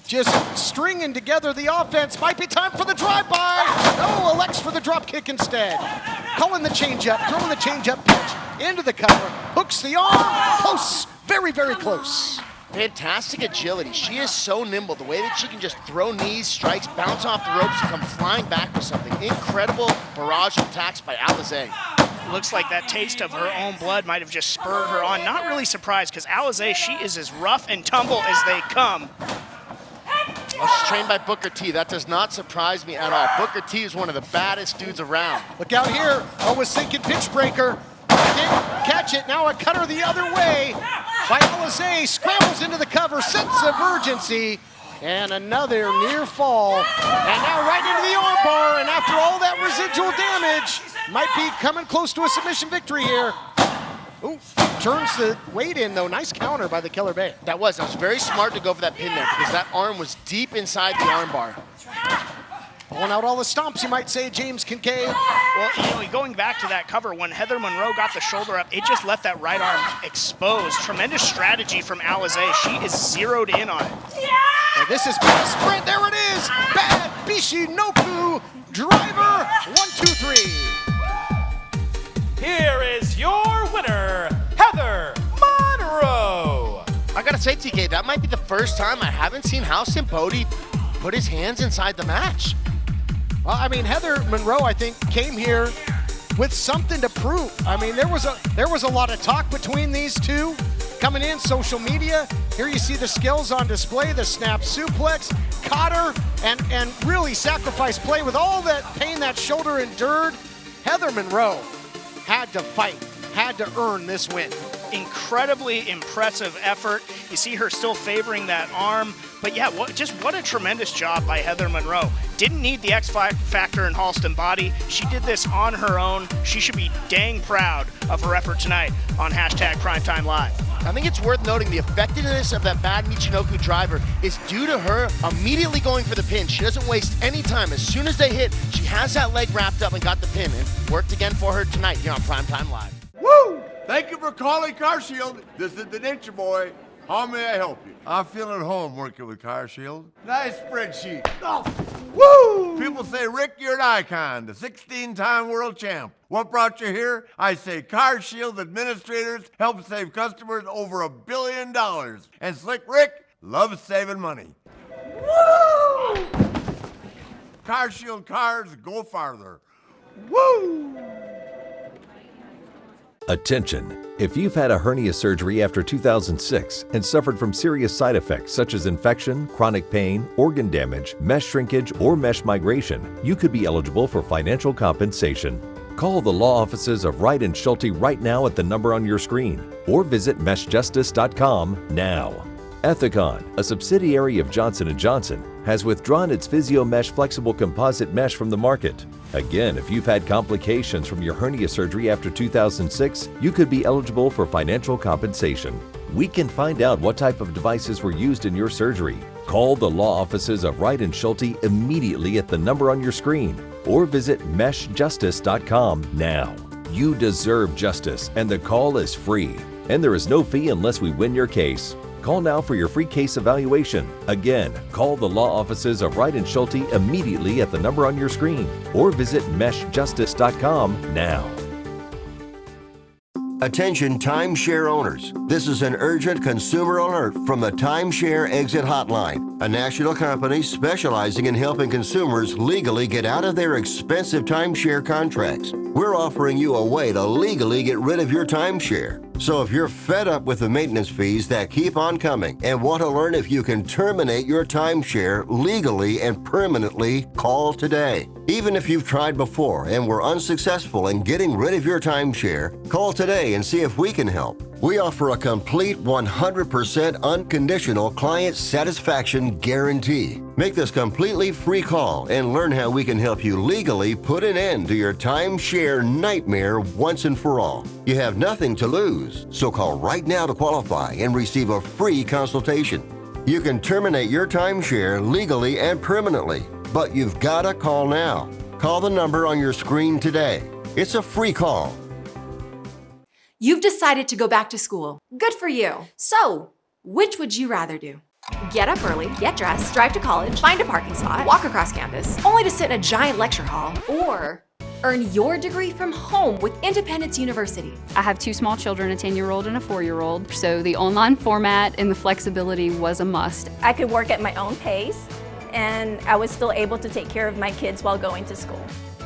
Just stringing together the offense. Might be time for the drive-by. No, elects for the drop kick instead. Calling the change-up, throwing the change-up pitch into the cover. Hooks the arm. Close. Very, very close. Fantastic agility. She is so nimble. The way that she can just throw knees, strikes, bounce off the ropes, and come flying back with something. Incredible barrage of attacks by Alize. Looks like that taste of her own blood might have just spurred her on. Not really surprised, because Alize, she is as rough and tumble as they come. Well, she's trained by Booker T. That does not surprise me at all. Booker T is one of the baddest dudes around. Look out here. I was thinking pitch breaker. Didn't catch it. Now a cutter the other way by Alize. Scrambles into the cover. Sense of urgency. And another near fall. And now right into the armbar. And after all that residual damage, might be coming close to a submission victory here. Ooh, turns the weight in, though. Nice counter by the Killer Bay. That was very smart to go for that pin there, because that arm was deep inside the armbar. Pulling out all the stomps, you might say, James Kincaid. Well, going back to that cover, when Heather Monroe got the shoulder up, it just left that right arm exposed. Tremendous strategy from Alize. She is zeroed in on it. And this is bad sprint. There it is. Bad Bichinoku driver. 1, 2, 3. Here is your winner, Heather Monroe. I gotta say, TK, that might be the first time I haven't seen House and Bodie put his hands inside the match. Well, I mean, Heather Monroe, I think, came here with something to prove. I mean, there was a lot of talk between these two. Coming in, social media. Here you see the skills on display, the snap suplex, caught her, and really sacrifice play with all that pain that shoulder endured. Heather Monroe had to fight, had to earn this win. Incredibly impressive effort. You see her still favoring that arm. But yeah, what a tremendous job by Heather Monroe. Didn't need the X factor in Halston body. She did this on her own. She should be dang proud of her effort tonight on #Primetime Live. I think it's worth noting the effectiveness of that bad Michinoku driver is due to her immediately going for the pin. She doesn't waste any time. As soon as they hit, she has that leg wrapped up and got the pin. And worked again for her tonight here on Primetime Live. Woo! Thank you for calling Car Shield. This is the Nature Boy. How may I help you? I feel at home working with Car Shield. Nice spreadsheet. Oh. Woo! People say, Rick, you're an icon, the 16-time world champ. What brought you here? I say Car Shield administrators help save customers over $1 billion. And Slick Rick loves saving money. Woo! Car Shield cars go farther. Woo! Attention! If you've had a hernia surgery after 2006 and suffered from serious side effects such as infection, chronic pain, organ damage, mesh shrinkage, or mesh migration, you could be eligible for financial compensation. Call the law offices of Wright & Schulte right now at the number on your screen, or visit meshjustice.com now. Ethicon, a subsidiary of Johnson & Johnson, has withdrawn its PhysioMesh flexible composite mesh from the market. Again, if you've had complications from your hernia surgery after 2006, you could be eligible for financial compensation. We can find out what type of devices were used in your surgery. Call the law offices of Wright & Schulte immediately at the number on your screen, or visit meshjustice.com now. You deserve justice, and the call is free. And there is no fee unless we win your case. Call now for your free case evaluation. Again, call the law offices of Wright & Schulte immediately at the number on your screen, or visit meshjustice.com now. Attention timeshare owners. This is an urgent consumer alert from the Timeshare Exit Hotline, a national company specializing in helping consumers legally get out of their expensive timeshare contracts. We're offering you a way to legally get rid of your timeshare. So if you're fed up with the maintenance fees that keep on coming and want to learn if you can terminate your timeshare legally and permanently, call today. Even if you've tried before and were unsuccessful in getting rid of your timeshare, call today and see if we can help. We offer a complete 100% unconditional client satisfaction guarantee. Make this completely free call and learn how we can help you legally put an end to your timeshare nightmare once and for all. You have nothing to lose, so call right now to qualify and receive a free consultation. You can terminate your timeshare legally and permanently, but you've got to call now. Call the number on your screen today. It's a free call. You've decided to go back to school. Good for you. So, which would you rather do? Get up early, get dressed, drive to college, find a parking spot, walk across campus, only to sit in a giant lecture hall, or earn your degree from home with Independence University. I have two small children, a 10-year-old and a 4-year-old, so the online format and the flexibility was a must. I could work at my own pace, and I was still able to take care of my kids while going to school.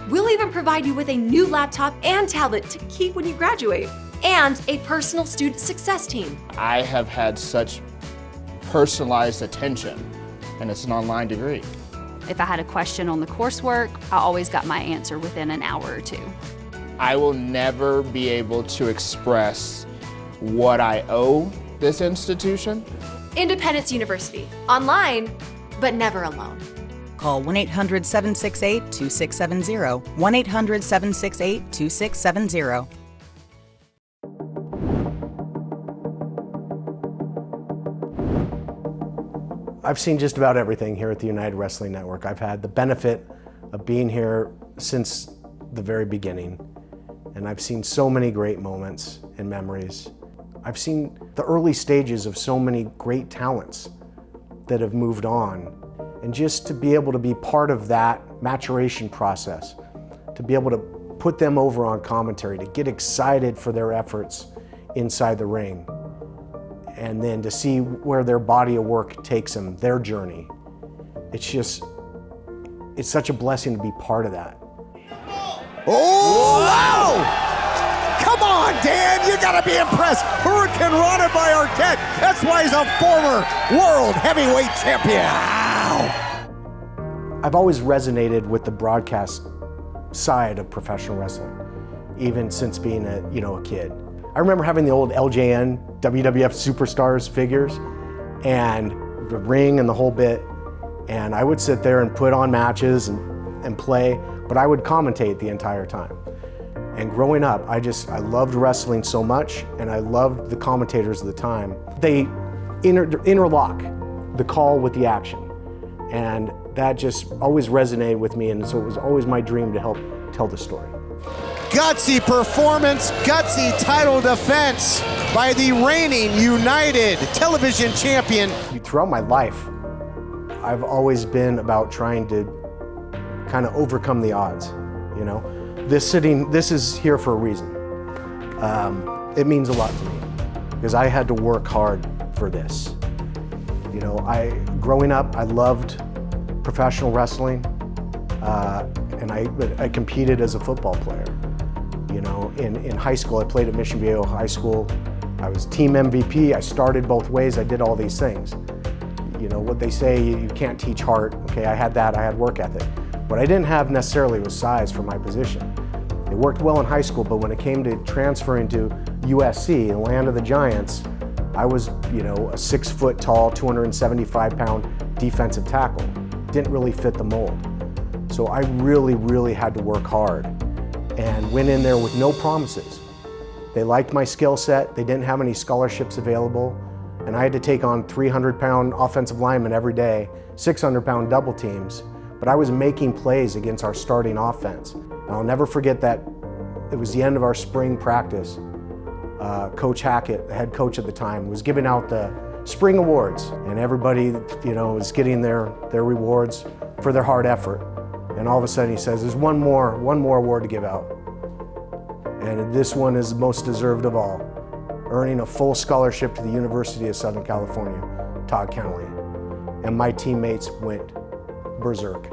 We'll even provide you with a new laptop and tablet to keep when you graduate, and a personal student success team. I have had such personalized attention, and it's an online degree. If I had a question on the coursework, I always got my answer within an hour or two. I will never be able to express what I owe this institution. Independence University, online, but never alone. Call 1-800-768-2670, 1-800-768-2670. I've seen just about everything here at the United Wrestling Network. I've had the benefit of being here since the very beginning, and I've seen so many great moments and memories. I've seen the early stages of so many great talents that have moved on, and just to be able to be part of that maturation process, to be able to put them over on commentary, to get excited for their efforts inside the ring, and then to see where their body of work takes them, their journey. It's such a blessing to be part of that. Oh, wow! Come on, Dan. You got to be impressed. Hurricane Rana by Arquette. That's why he's a former world heavyweight champion. Wow. I've always resonated with the broadcast side of professional wrestling, even since being a kid. I remember having the old LJN WWF Superstars figures and the ring and the whole bit, and I would sit there and put on matches and play, but I would commentate the entire time. And growing up, I loved wrestling so much, and I loved the commentators at the time. They interlock the call with the action, and that just always resonated with me, and so it was always my dream to help tell the story. Gutsy performance, gutsy title defense by the reigning United Television Champion. Throughout my life, I've always been about trying to kind of overcome the odds, you know? This is here for a reason. It means a lot to me because I had to work hard for this. You know, growing up, I loved professional wrestling, and I competed as a football player. You know, in high school, I played at Mission Viejo High School. I was team MVP. I started both ways. I did all these things. You know, what they say, you can't teach heart. Okay, I had that. I had work ethic. What I didn't have necessarily was size for my position. It worked well in high school, but when it came to transferring to USC, the land of the Giants, I was, you know, a 6 foot tall, 275 pound defensive tackle. Didn't really fit the mold. So I really, really had to work hard and went in there with no promises. They liked my skill set. They didn't have any scholarships available. And I had to take on 300 pound offensive linemen every day, 600 pound double teams. But I was making plays against our starting offense. And I'll never forget that it was the end of our spring practice. Coach Hackett, the head coach at the time, was giving out the spring awards, and everybody, you know, was getting their rewards for their hard effort. And all of a sudden he says, there's one more award to give out. And this one is the most deserved of all, earning a full scholarship to the University of Southern California, Todd Kennelly. And my teammates went berserk,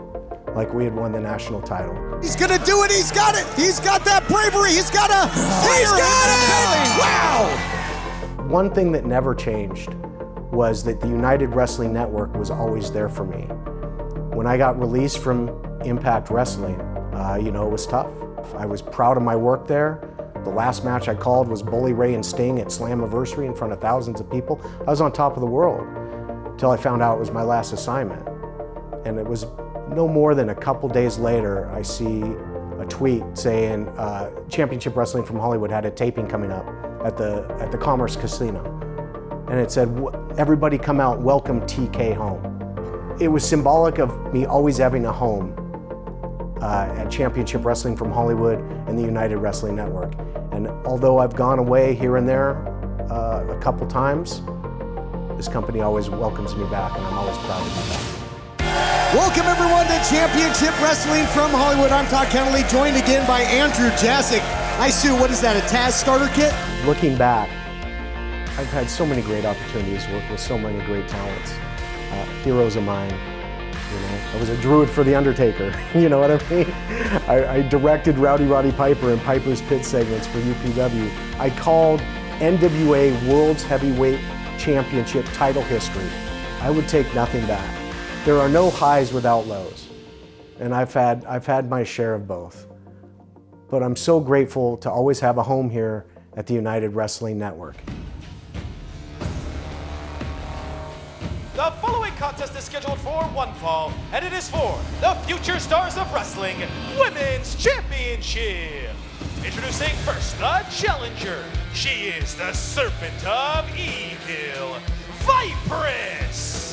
like we had won the national title. He's gonna do it, he's got it! He's got that bravery, he's got a fire! He's got it! Wow! One thing that never changed was that the United Wrestling Network was always there for me. When I got released from Impact Wrestling, you know, it was tough. I was proud of my work there. The last match I called was Bully Ray and Sting at Slammiversary in front of thousands of people. I was on top of the world until I found out it was my last assignment. And it was no more than a couple days later, I see a tweet saying Championship Wrestling from Hollywood had a taping coming up at the Commerce Casino. And it said, everybody come out, welcome TK home. It was symbolic of me always having a home at Championship Wrestling from Hollywood and the United Wrestling Network. And although I've gone away here and there a couple times, this company always welcomes me back, and I'm always proud to be back. Welcome everyone to Championship Wrestling from Hollywood. I'm Todd Kennelly, joined again by Andrew Jasick. I Sue, what is that, a Taz starter kit? Looking back, I've had so many great opportunities to work with so many great talents, heroes of mine. You know, I was a druid for The Undertaker, you know what I mean? I directed Rowdy Roddy Piper and Piper's Pit segments for UPW. I called NWA World's Heavyweight Championship title history. I would take nothing back. There are no highs without lows, and I've had my share of both. But I'm so grateful to always have a home here at the United Wrestling Network. The following contest is scheduled for one fall, and it is for the Future Stars of Wrestling Women's Championship. Introducing first, the challenger. She is the Serpent of Evil, Vipress.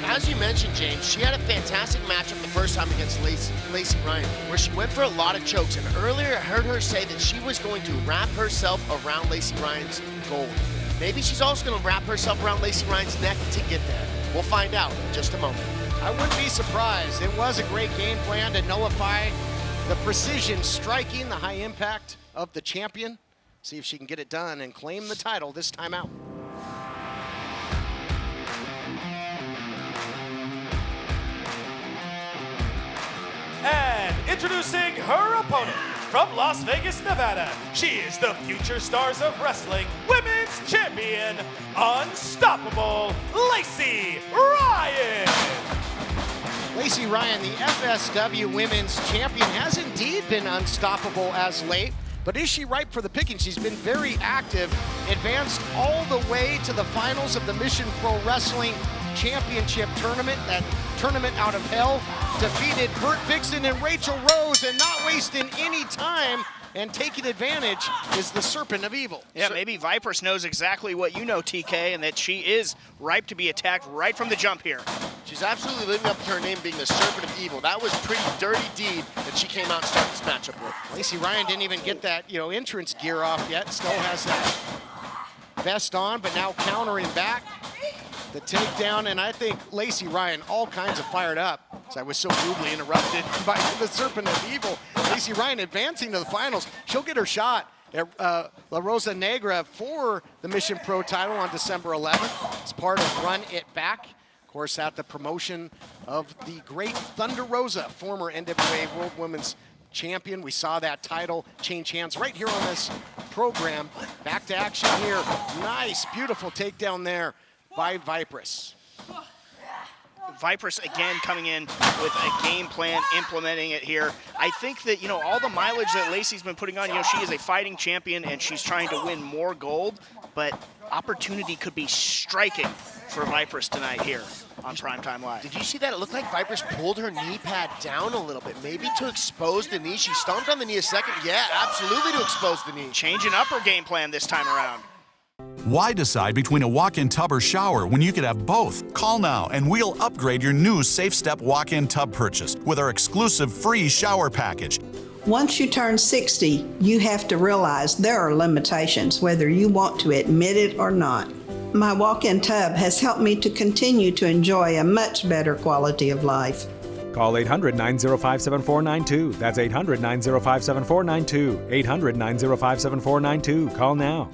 As you mentioned, James, she had a fantastic matchup the first time against Lacey Ryan, where she went for a lot of chokes. And earlier I heard her say that she was going to wrap herself around Lacey Ryan's gold. Maybe she's also going to wrap herself around Lacey Ryan's neck to get there. We'll find out in just a moment. I wouldn't be surprised. It was a great game plan to nullify the precision striking, the high impact of the champion. See if she can get it done and claim the title this time out. And introducing her opponent from Las Vegas, Nevada, she is the future stars of wrestling, women's champion, unstoppable, Lacey Ryan. Lacey Ryan, the FSW Women's Champion, has indeed been unstoppable as late, but is she ripe for the picking? She's been very active, advanced all the way to the finals of the Mission Pro Wrestling Championship Tournament, that tournament out of hell, defeated Bert Vixen and Rachel Rose, and not wasting any time and taking advantage is the Serpent of Evil. Yeah, maybe Vipress knows exactly what you know, TK, and that she is ripe to be attacked right from the jump here. She's absolutely living up to her name being the Serpent of Evil. That was a pretty dirty deed that she came out and started this matchup with. Lacey Ryan didn't even get that, entrance gear off yet. Still has that vest on, but now countering back. The takedown, and I think Lacey Ryan all kinds of fired up. So I was so rudely interrupted by the Serpent of Evil. Lacey Ryan advancing to the finals. She'll get her shot at La Rosa Negra for the Mission Pro title on December 11th. It's part of Run It Back. Of course, at the promotion of the great Thunder Rosa, former NWA World Women's Champion. We saw that title change hands right here on this program. Back to action here. Nice, beautiful takedown there by Vipress. Vipress again coming in with a game plan, implementing it here. I think that, all the mileage that Lacey's been putting on, she is a fighting champion and she's trying to win more gold, but opportunity could be striking for Vipress tonight here on Primetime Live. Did you see that? It looked like Vipress pulled her knee pad down a little bit, maybe to expose the knee. She stomped on the knee a second. Yeah, absolutely to expose the knee. Changing up her game plan this time around. Why decide between a walk-in tub or shower when you could have both? Call now and we'll upgrade your new Safe Step walk-in tub purchase with our exclusive free shower package. Once you turn 60, you have to realize there are limitations, whether you want to admit it or not. My walk-in tub has helped me to continue to enjoy a much better quality of life. Call 800-905-7492. That's 800-905-7492. 800-905-7492. Call now.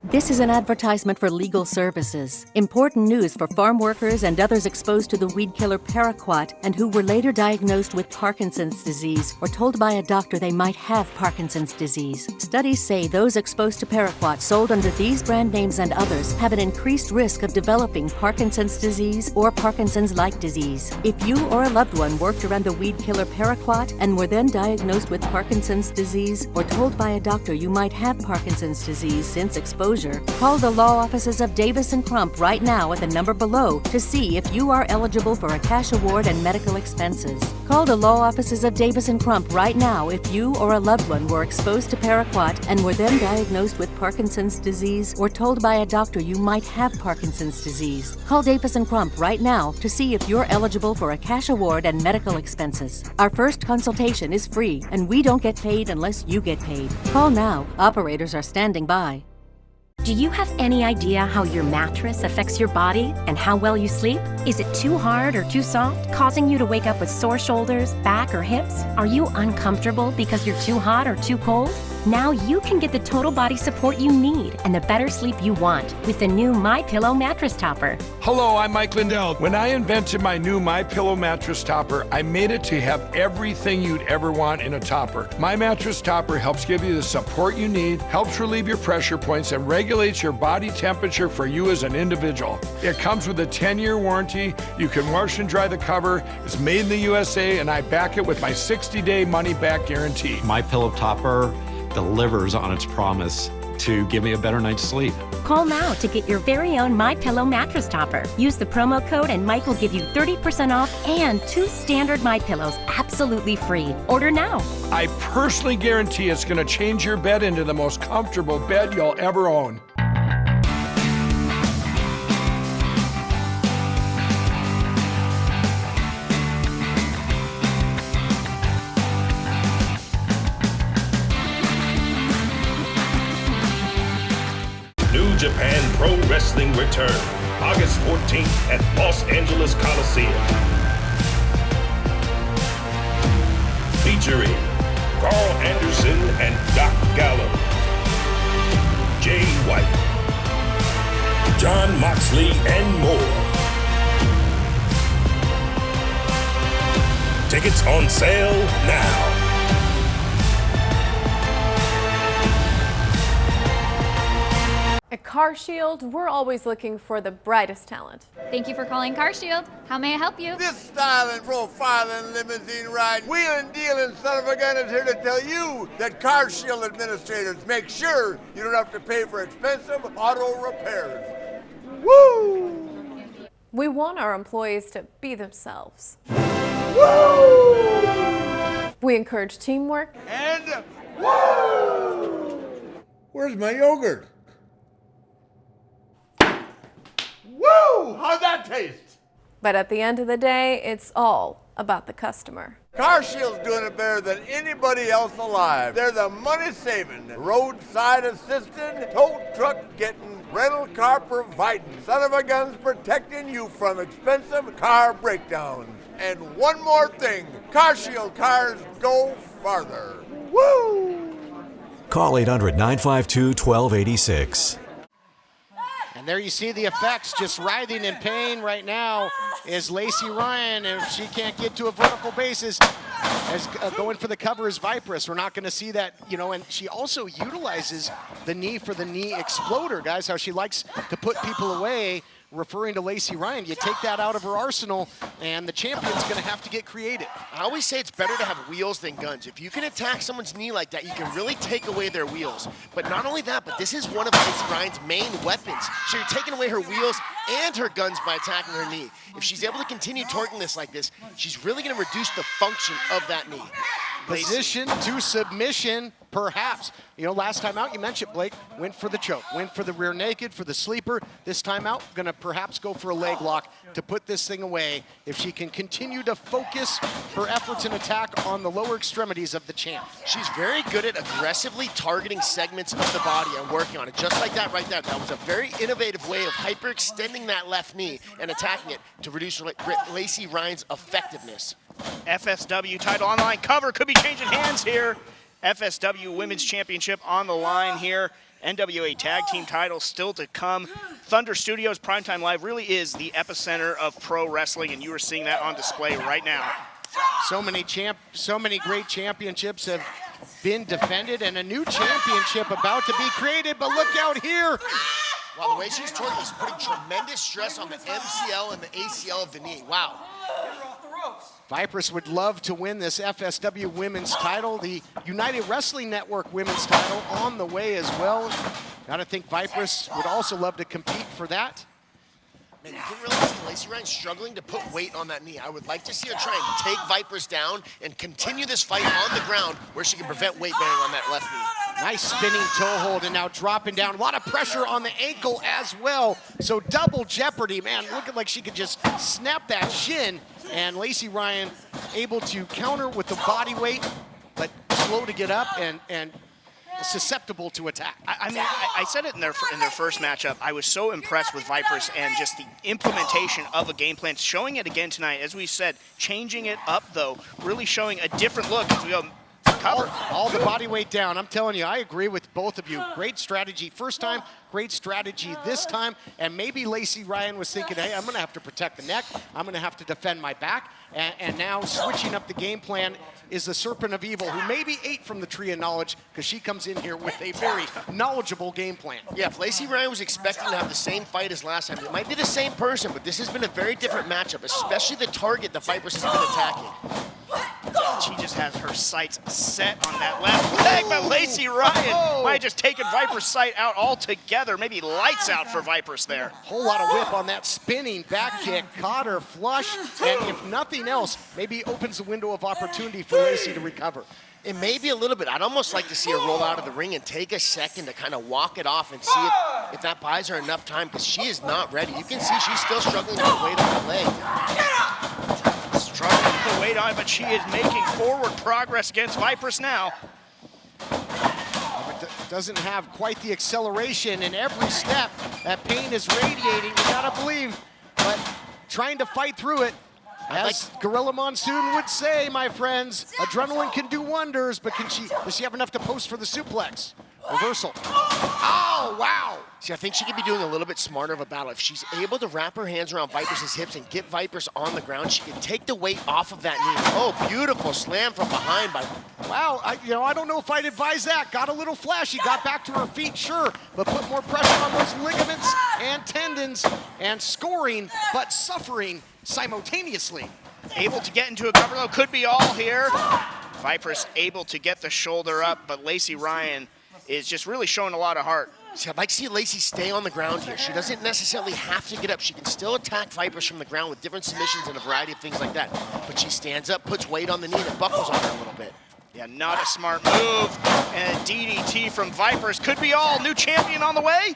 This is an advertisement for legal services. Important news for farm workers and others exposed to the weed killer paraquat and who were later diagnosed with Parkinson's disease or told by a doctor they might have Parkinson's disease. Studies say those exposed to paraquat sold under these brand names and others have an increased risk of developing Parkinson's disease or Parkinson's-like disease. If you or a loved one worked around the weed killer paraquat and were then diagnosed with Parkinson's disease or told by a doctor you might have Parkinson's disease since exposure, call the law offices of Davis & Crump right now at the number below to see if you are eligible for a cash award and medical expenses. Call the law offices of Davis & Crump right now if you or a loved one were exposed to paraquat and were then diagnosed with Parkinson's disease or told by a doctor you might have Parkinson's disease. Call Davis & Crump right now to see if you're eligible for a cash award and medical expenses. Our first consultation is free and we don't get paid unless you get paid. Call now. Operators are standing by. Do you have any idea how your mattress affects your body and how well you sleep? Is it too hard or too soft, causing you to wake up with sore shoulders, back, or hips? Are you uncomfortable because you're too hot or too cold? Now you can get the total body support you need and the better sleep you want with the new MyPillow mattress topper. Hello, I'm Mike Lindell. When I invented my new MyPillow mattress topper, I made it to have everything you'd ever want in a topper. My mattress topper helps give you the support you need, helps relieve your pressure points, and regulates your body temperature for you as an individual. It comes with a 10-year warranty. You can wash and dry the cover. It's made in the USA, and I back it with my 60-day money-back guarantee. MyPillow topper delivers on its promise to give me a better night's sleep. Call now to get your very own MyPillow mattress topper. Use the promo code and Mike will give you 30% off and 2 standard MyPillows absolutely free. Order now. I personally guarantee it's going to change your bed into the most comfortable bed you'll ever own. Japan Pro Wrestling return August 14th at Los Angeles Coliseum. Featuring Carl Anderson and Doc Gallows, Jay White, John Moxley, and more. Tickets on sale now. At CarShield, we're always looking for the brightest talent. Thank you for calling CarShield. How may I help you? This styling, profiling, limousine ride, wheeling, dealing son of a gun is here to tell you that CarShield administrators make sure you don't have to pay for expensive auto repairs. Woo! We want our employees to be themselves. Woo! We encourage teamwork. And woo! Where's my yogurt? Woo! How'd that taste? But at the end of the day, it's all about the customer. CarShield's doing it better than anybody else alive. They're the money-saving, roadside assisting, tow truck getting, rental car providing, son of a guns protecting you from expensive car breakdowns. And one more thing, CarShield cars go farther. Woo! Call 800-952-1286. And there you see the effects, just writhing in pain right now is Lacey Ryan. If she can't get to a vertical basis, as going for the cover is Vipress. We're not going to see that, and she also utilizes the knee for the knee exploder, guys, how she likes to put people away. Referring to Lacey Ryan, you take that out of her arsenal, and the champion's going to have to get creative. I always say it's better to have wheels than guns. If you can attack someone's knee like that, you can really take away their wheels. But not only that, but this is one of Lacey Ryan's main weapons. So you're taking away her wheels and her guns by attacking her knee. If she's able to continue torquing this like this, she's really going to reduce the function of that knee. Position to submission, perhaps. Last time out, you mentioned, Blake, went for the choke, went for the rear naked, for the sleeper. This time out, going to perhaps go for a leg lock to put this thing away if she can continue to focus her efforts and attack on the lower extremities of the champ. She's very good at aggressively targeting segments of the body and working on it, just like that right there. That was a very innovative way of hyperextending that left knee and attacking it to reduce Lacey Ryan's effectiveness. FSW title on the line. Cover could be changing hands here. FSW Women's Championship on the line here. NWA Tag Team title still to come. Thunder Studios Primetime Live really is the epicenter of pro wrestling, and you are seeing that on display right now. So many great championships have been defended, and a new championship about to be created, but look out here. Wow, the way she's torquing is putting tremendous stress on the MCL and the ACL of the knee. Wow. Vipress would love to win this FSW women's title, the United Wrestling Network women's title on the way as well. Gotta think Vipress would also love to compete for that. Man, you can really see Lacey Ryan struggling to put weight on that knee. I would like to see her try and take Vipress down and continue this fight on the ground where she can prevent weight bearing on that left knee. Nice spinning toe hold and now dropping down. A lot of pressure on the ankle as well. So double jeopardy, man. Looking like she could just snap that shin. And Lacey Ryan able to counter with the body weight, but slow to get up and susceptible to attack. I said it in their first matchup. I was so impressed with Vipress and just the implementation of a game plan. Showing it again tonight, as we said, changing it up though, really showing a different look as we go cover. All the body weight down. I'm telling you, I agree with both of you. Great strategy first time, great strategy this time, and maybe Lacey Ryan was thinking, hey, I'm going to have to protect the neck, I'm going to have to defend my back, and now switching up the game plan is the Serpent of Evil, who maybe ate from the Tree of Knowledge, because she comes in here with a very knowledgeable game plan. Yeah, if Lacey Ryan was expecting to have the same fight as last time, it might be the same person, but this has been a very different matchup, especially the target the Vipress has been attacking. She just has her sights set on that left leg, but Lacey Ryan might have just taken Vipress' sight out altogether. Maybe lights out for Vipress there. Whole lot of whip on that spinning back kick, caught her flush, and if nothing else, maybe opens the window of opportunity for Lacey to recover. It may be a little bit. I'd almost like to see her roll out of the ring and take a second to kind of walk it off and see if that buys her enough time, because she is not ready. You can see she's still struggling to put weight on her leg. Struggling to put weight on, but she is making forward progress against Vipress now. Doesn't have quite the acceleration in every step. That pain is radiating, you gotta believe, but trying to fight through it. As Gorilla Monsoon would say, my friends, adrenaline can do wonders, but does she have enough to post for the suplex? Reversal. Oh, wow. See, I think she could be doing a little bit smarter of a battle. If she's able to wrap her hands around Vipress' hips and get Vipress on the ground, she can take the weight off of that knee. Oh, beautiful slam from behind by... Wow, I don't know if I'd advise that. Got a little flashy, got back to her feet, sure, but put more pressure on those ligaments and tendons, and scoring, but suffering simultaneously. Able to get into a cover, though, could be all here. Vipress able to get the shoulder up, but Lacey Ryan is just really showing a lot of heart. See, I'd like to see Lacey stay on the ground here. She doesn't necessarily have to get up. She can still attack Vipress from the ground with different submissions and a variety of things like that. But she stands up, puts weight on the knee, and it buckles on her a little bit. Yeah, not a smart move. And a DDT from Vipress. Could be all. New champion on the way.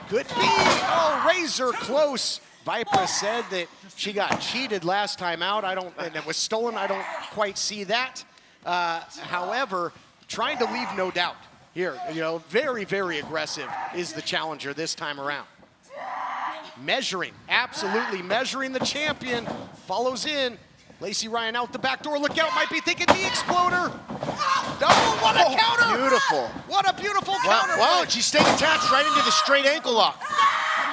Could be. Oh, razor close. Vipress said that she got cheated last time out. And it was stolen. I don't quite see that. However, trying to leave no doubt. Here, very, very aggressive is the challenger this time around. Measuring, absolutely measuring the champion. Follows in. Lacey Ryan out the back door. Look out, might be thinking knee exploder. Oh, what a counter! Beautiful. What a beautiful counter. Wow, she's staying attached right into the straight ankle lock.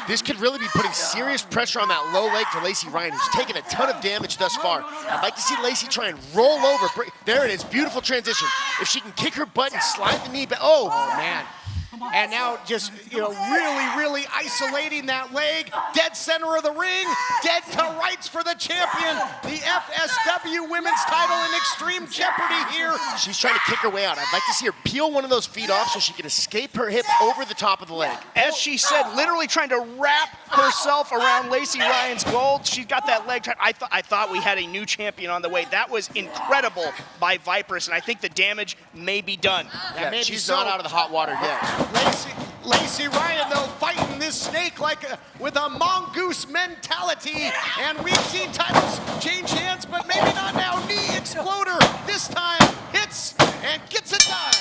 This could really be putting serious pressure on that low leg for Lacey Ryan, who's taken a ton of damage thus far. I'd like to see Lacey try and roll over. There it is, beautiful transition. If she can kick her butt and slide the knee back. Oh, man. And now just, really isolating that leg. Dead center of the ring. Dead to rights for the champion. The FSW women's title in extreme jeopardy here. She's trying to kick her way out. I'd like to see her peel one of those feet off so she can escape her hip over the top of the leg. As she said, literally trying to wrap herself around Lacey Ryan's gold. She's got that leg tight. I thought we had a new champion on the way. That was incredible by Vipress, and I think the damage may be done. Yeah, she's not out of the hot water yet. Lacey Ryan, though, fighting this snake with a mongoose mentality. And we've seen titles change hands, but maybe not now. Knee exploder this time hits and gets it done.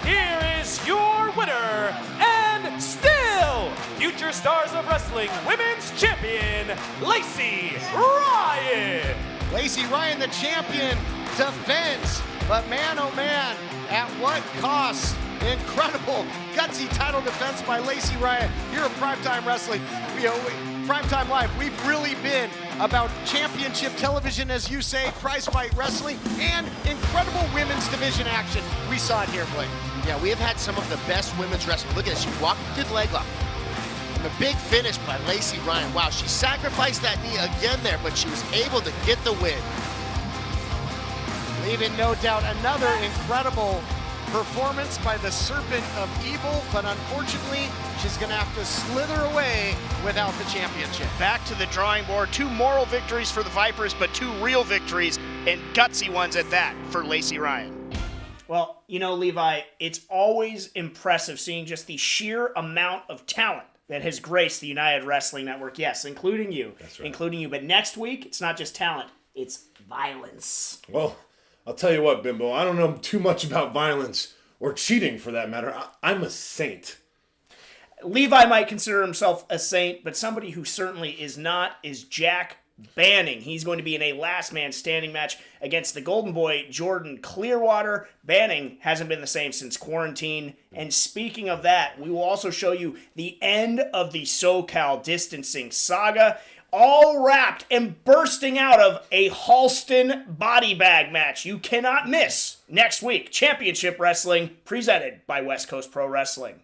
Here is your winner, and still future stars of wrestling women's champion, Lacey Ryan. Lacey Ryan, the champion, defends. But man, oh man, at what cost? Incredible gutsy title defense by Lacey Ryan here at Primetime Wrestling. Primetime Live, we've really been about championship television, as you say, prize fight wrestling, and incredible women's division action. We saw it here, Blake. Yeah, we have had some of the best women's wrestling. Look at this, she walked through the leg lock. And the big finish by Lacey Ryan. Wow, she sacrificed that knee again there, but she was able to get the win. Leaving no doubt another incredible performance by the Serpent of Evil, but unfortunately, she's gonna have to slither away without the championship. Back to the drawing board. 2 moral victories for the Vipers, but 2 real victories, and gutsy ones at that for Lacey Ryan. Well, Levi, it's always impressive seeing just the sheer amount of talent that has graced the United Wrestling Network. Yes, including you. That's right. Including you. But next week, it's not just talent, it's violence. Well, I'll tell you what, Bimbo, I don't know too much about violence, or cheating for that matter. I'm a saint. Levi might consider himself a saint, but somebody who certainly is not is Jack Banning. He's going to be in a last man standing match against the Golden Boy, Jordan Clearwater. Banning hasn't been the same since quarantine. And speaking of that, we will also show you the end of the SoCal distancing saga, all wrapped and bursting out of a Halston body bag match you cannot miss next week. Championship Wrestling presented by West Coast Pro Wrestling.